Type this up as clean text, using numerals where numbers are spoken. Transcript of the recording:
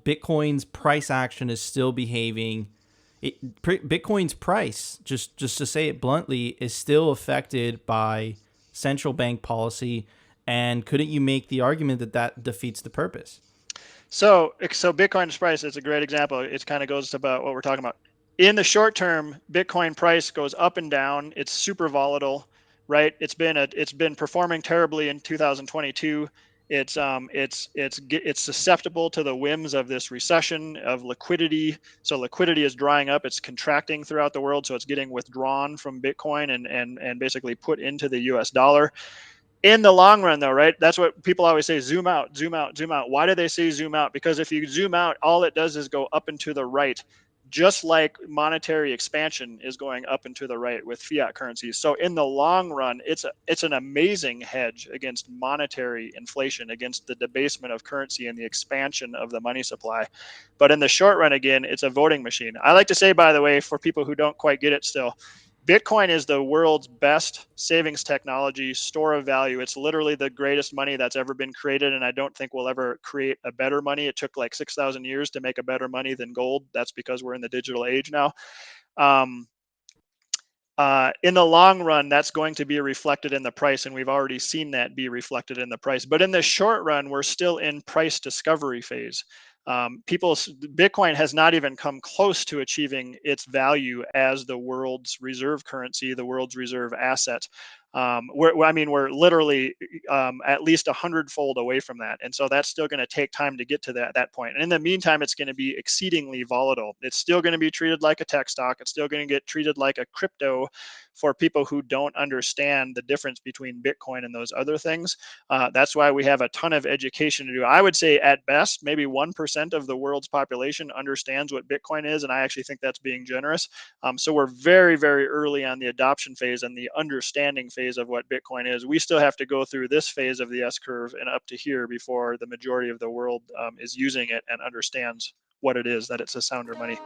Bitcoin's price action is still behaving. Bitcoin's price, just to say it bluntly, is still affected by central bank policy. And couldn't you make the argument that that defeats the purpose? So Bitcoin's price is a great example. It kind of goes about what we're talking about. In the short term, Bitcoin price goes up and down. It's super volatile, right? It's been performing terribly in 2022. It's susceptible to the whims of this recession of liquidity. So liquidity is drying up. It's contracting throughout the world. So it's getting withdrawn from Bitcoin and basically put into the U.S. dollar. In the long run, though, right? That's what people always say: zoom out, zoom out, zoom out. Why do they say zoom out? Because if you zoom out, all it does is go up and to the right, just like monetary expansion is going up and to the right with fiat currencies. So in the long run, it's an amazing hedge against monetary inflation, against the debasement of currency and the expansion of the money supply. But in the short run, again, it's a voting machine. I like to say, by the way, for people who don't quite get it still, Bitcoin is the world's best savings technology, store of value. It's literally the greatest money that's ever been created, and I don't think we'll ever create a better money. It took like 6,000 years to make a better money than gold. That's because we're in the digital age now. Um, in the long run, that's going to be reflected in the price, and we've already seen that be reflected in the price. But in the short run, we're still in price discovery phase. Bitcoin has not even come close to achieving its value as the world's reserve currency, the world's reserve asset. We're literally at least 100-fold away from that, and so that's still going to take time to get to that point. And in the meantime, it's going to be exceedingly volatile. It's still going to be treated like a tech stock. It's still going to get treated like a crypto for people who don't understand the difference between Bitcoin and those other things. That's why we have a ton of education to do. I would say at best, maybe 1% of the world's population understands what Bitcoin is, and I actually think that's being generous. So we're very, very early on the adoption phase and the understanding phase of what Bitcoin is. We still have to go through this phase of the S curve and up to here before the majority of the world is using it and understands what it is, that it's a sounder money.